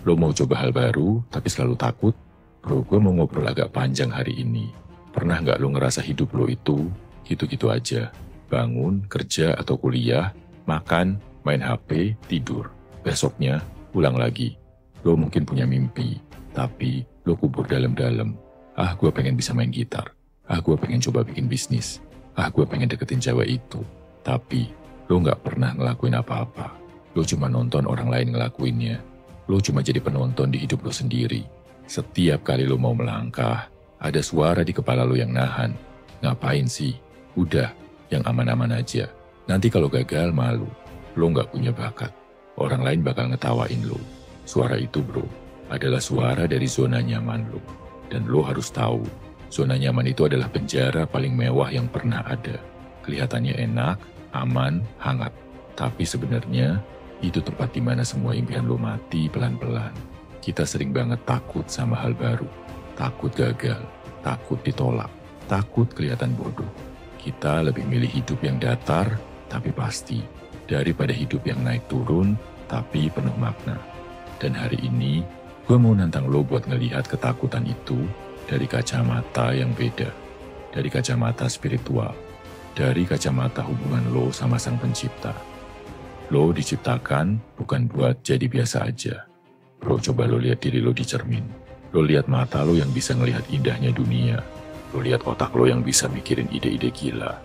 Lo mau coba hal baru, tapi selalu takut? Bro, gue mau ngobrol agak panjang hari ini. Pernah nggak lo ngerasa hidup lo itu gitu-gitu aja? Bangun, kerja atau kuliah, makan, main HP, tidur. Besoknya, ulang lagi. Lo mungkin punya mimpi, tapi lo kubur dalam-dalam. Ah, gue pengen bisa main gitar. Ah, gue pengen coba bikin bisnis. Ah, gue pengen deketin cewek itu. Tapi, lo nggak pernah ngelakuin apa-apa. Lo cuma nonton orang lain ngelakuinnya. Lo cuma jadi penonton di hidup lo sendiri. Setiap kali lo mau melangkah, ada suara di kepala lo yang nahan. Ngapain sih? Udah, yang aman-aman aja. Nanti kalau gagal malu. Lo nggak punya bakat. Orang lain bakal ngetawain lo. Suara itu bro, adalah suara dari zona nyaman lo. Dan lo harus tahu, zona nyaman itu adalah penjara paling mewah yang pernah ada. Kelihatannya enak, aman, hangat. Tapi sebenarnya, itu tempat di mana semua impian lo mati pelan-pelan. Kita sering banget takut sama hal baru. Takut gagal, takut ditolak, takut kelihatan bodoh. Kita lebih milih hidup yang datar, tapi pasti. Daripada hidup yang naik turun, tapi penuh makna. Dan hari ini, gue mau nantang lo buat ngelihat ketakutan itu dari kacamata yang beda. Dari kacamata spiritual. Dari kacamata hubungan lo sama Sang Pencipta. Lo diciptakan bukan buat jadi biasa aja. Bro, coba lo lihat diri lo di cermin. Lo lihat mata lo yang bisa ngelihat indahnya dunia. Lo lihat otak lo yang bisa mikirin ide-ide gila.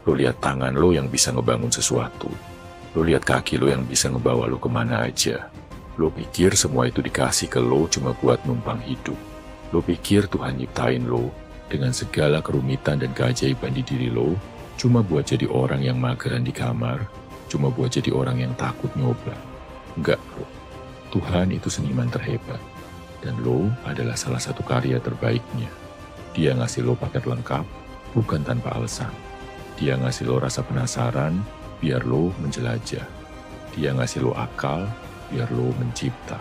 Lo lihat tangan lo yang bisa ngebangun sesuatu. Lo lihat kaki lo yang bisa ngebawa lo kemana aja. Lo pikir semua itu dikasih ke lo cuma buat numpang hidup. Lo pikir Tuhan nyiptain lo dengan segala kerumitan dan keajaiban di diri lo cuma buat jadi orang yang mageran di kamar. Cuma buat jadi orang yang takut nyoba. Enggak bro, Tuhan itu seniman terhebat. Dan lo adalah salah satu karya terbaiknya. Dia ngasih lo paket lengkap, bukan tanpa alasan. Dia ngasih lo rasa penasaran, biar lo menjelajah. Dia ngasih lo akal, biar lo mencipta.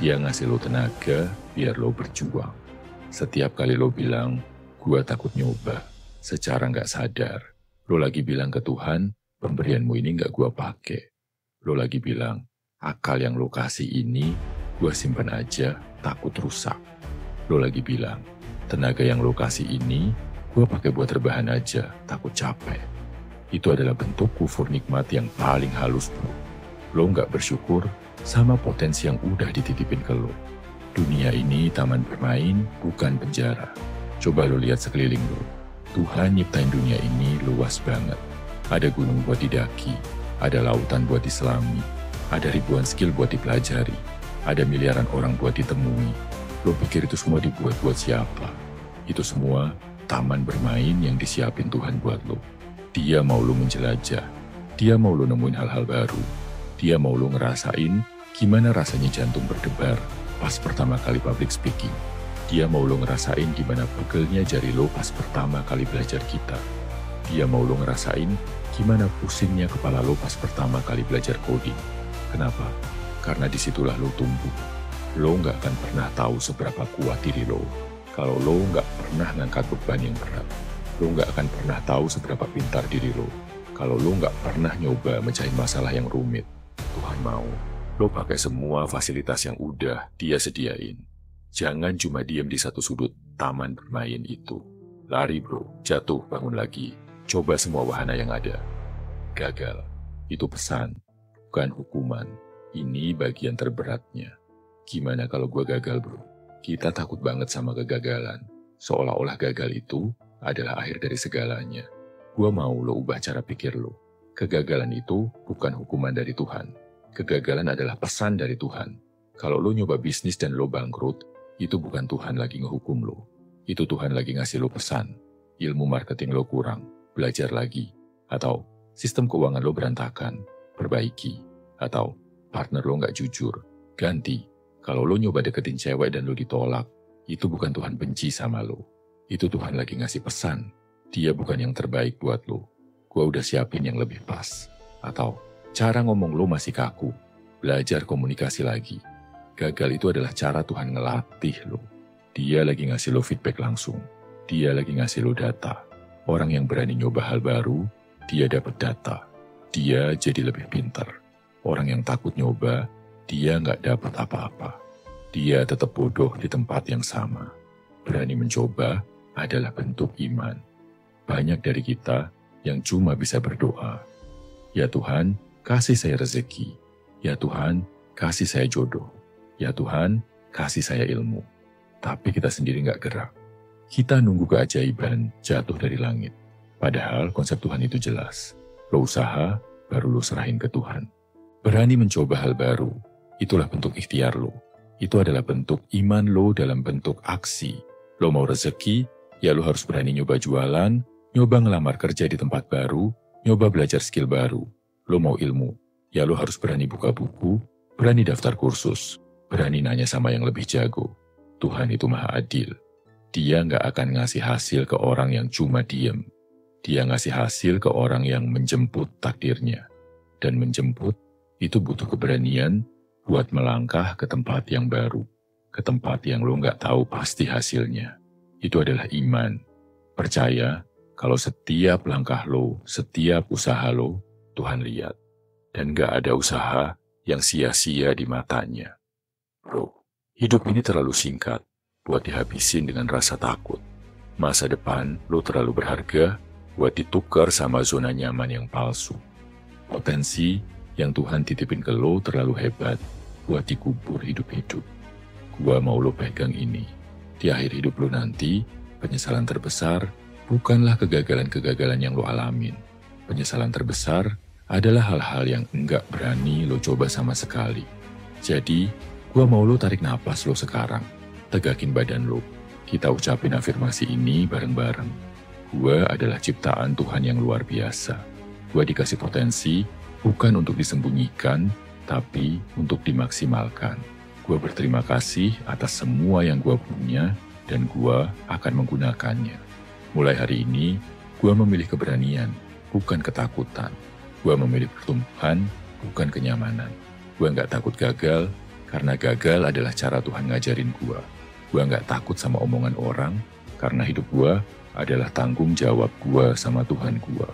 Dia ngasih lo tenaga, biar lo berjuang. Setiap kali lo bilang, gua takut nyoba, secara nggak sadar, lo lagi bilang ke Tuhan, pemberianmu ini nggak gua pakai. Lo lagi bilang, akal yang lo kasih ini, gua simpan aja, takut rusak. Lo lagi bilang, tenaga yang lo kasih ini, gua pakai buat rebahan aja, takut capek. Itu adalah bentuk kufur nikmat yang paling halus bro. Lo nggak bersyukur sama potensi yang udah dititipin ke lo. Dunia ini taman bermain, bukan penjara. Coba lo lihat sekeliling lo. Tuhan nyiptain dunia ini luas banget. Ada gunung buat didaki, ada lautan buat diselami, ada ribuan skill buat dipelajari, ada miliaran orang buat ditemui. Lo pikir itu semua dibuat buat siapa? Itu semua taman bermain yang disiapin Tuhan buat lo. Dia mau lo menjelajah, dia mau lo nemuin hal-hal baru, dia mau lo ngerasain gimana rasanya jantung berdebar pas pertama kali public speaking. Dia mau lo ngerasain gimana pegelnya jari lo pas pertama kali belajar gitar. Dia mau lo ngerasain gimana pusingnya kepala lo pas pertama kali belajar coding. Kenapa? Karena disitulah lo tumbuh. Lo nggak akan pernah tahu seberapa kuat diri lo kalau lo nggak pernah ngangkat beban yang berat. Lo nggak akan pernah tahu seberapa pintar diri lo kalau lo nggak pernah nyoba mecahin masalah yang rumit. Tuhan mau lo pakai semua fasilitas yang udah dia sediain. Jangan cuma diam di satu sudut taman bermain itu. Lari bro, jatuh, bangun lagi. Coba semua wahana yang ada. Gagal, itu pesan, bukan hukuman. Ini bagian terberatnya. Gimana kalau gue gagal bro? Kita takut banget sama kegagalan. Seolah-olah gagal itu adalah akhir dari segalanya. Gue mau lo ubah cara pikir lo. Kegagalan itu bukan hukuman dari Tuhan. Kegagalan adalah pesan dari Tuhan. Kalau lo nyoba bisnis dan lo bangkrut, itu bukan Tuhan lagi ngehukum lo. Itu Tuhan lagi ngasih lo pesan. Ilmu marketing lo kurang. Belajar lagi, atau sistem keuangan lo berantakan, perbaiki, atau partner lo nggak jujur, ganti. Kalau lo nyoba deketin cewek dan lo ditolak, itu bukan Tuhan benci sama lo. Itu Tuhan lagi ngasih pesan, dia bukan yang terbaik buat lo. Gua udah siapin yang lebih pas. Atau cara ngomong lo masih kaku, belajar komunikasi lagi. Gagal itu adalah cara Tuhan ngelatih lo. Dia lagi ngasih lo feedback langsung, dia lagi ngasih lo data. Orang yang berani nyoba hal baru, dia dapat data. Dia jadi lebih pintar. Orang yang takut nyoba, dia nggak dapat apa-apa. dia tetap bodoh di tempat yang sama. Berani mencoba adalah bentuk iman. Banyak dari kita yang cuma bisa berdoa, "Ya Tuhan, kasih saya rezeki. Ya Tuhan, kasih saya jodoh. Ya Tuhan, kasih saya ilmu." Tapi kita sendiri nggak gerak. Kita nunggu keajaiban jatuh dari langit. Padahal konsep Tuhan itu jelas. Lo usaha, baru lo serahin ke Tuhan. Berani mencoba hal baru, itulah bentuk ikhtiar lo. Itu adalah bentuk iman lo dalam bentuk aksi. Lo mau rezeki, ya lo harus berani nyoba jualan, nyoba ngelamar kerja di tempat baru, nyoba belajar skill baru. Lo mau ilmu, ya lo harus berani buka buku, berani daftar kursus, berani nanya sama yang lebih jago. Tuhan itu maha adil. Dia nggak akan ngasih hasil ke orang yang cuma diem. Dia ngasih hasil ke orang yang menjemput takdirnya. Dan menjemput itu butuh keberanian buat melangkah ke tempat yang baru. Ke tempat yang lo nggak tahu pasti hasilnya. Itu adalah iman. Percaya kalau setiap langkah lo, setiap usaha lo, Tuhan lihat. Dan nggak ada usaha yang sia-sia di matanya. Bro, hidup ini terlalu singkat buat dihabisin dengan rasa takut. Masa depan lo terlalu berharga buat ditukar sama zona nyaman yang palsu. Potensi yang Tuhan titipin ke lo terlalu hebat buat dikubur hidup-hidup. Gua mau lo pegang ini. Di akhir hidup lo nanti, penyesalan terbesar bukanlah kegagalan-kegagalan yang lo alamin. Penyesalan terbesar adalah hal-hal yang enggak berani lo coba sama sekali. Jadi, gua mau lo tarik napas lo sekarang. Tegakin badan lo. Kita ucapin afirmasi ini bareng-bareng. Gua adalah ciptaan Tuhan yang luar biasa. Gua dikasih potensi bukan untuk disembunyikan, tapi untuk dimaksimalkan. Gua berterima kasih atas semua yang gua punya dan gua akan menggunakannya. Mulai hari ini, gua memilih keberanian, bukan ketakutan. Gua memilih pertumbuhan, bukan kenyamanan. Gua nggak takut gagal, karena gagal adalah cara Tuhan ngajarin gua. Gua nggak takut sama omongan orang, karena hidup gua adalah tanggung jawab gua sama Tuhan gua.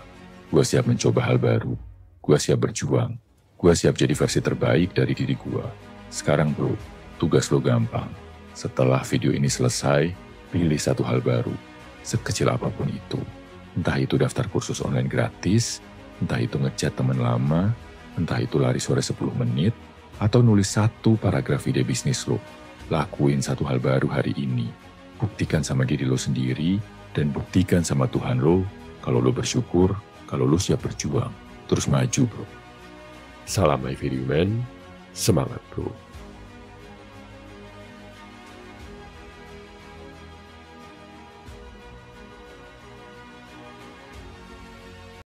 Gua siap mencoba hal baru. Gua siap berjuang. Gua siap jadi versi terbaik dari diri gua. Sekarang bro, tugas lo gampang. Setelah video ini selesai, pilih satu hal baru. Sekecil apapun itu. Entah itu daftar kursus online gratis, entah itu ngechat teman lama, entah itu lari sore 10 menit, atau nulis satu paragraf ide bisnis lo. Lakuin satu hal baru hari ini. Buktikan sama diri lo sendiri, dan buktikan sama Tuhan lo, kalau lo bersyukur, kalau lo siap berjuang. Terus maju bro. Salam My Video Man, semangat bro.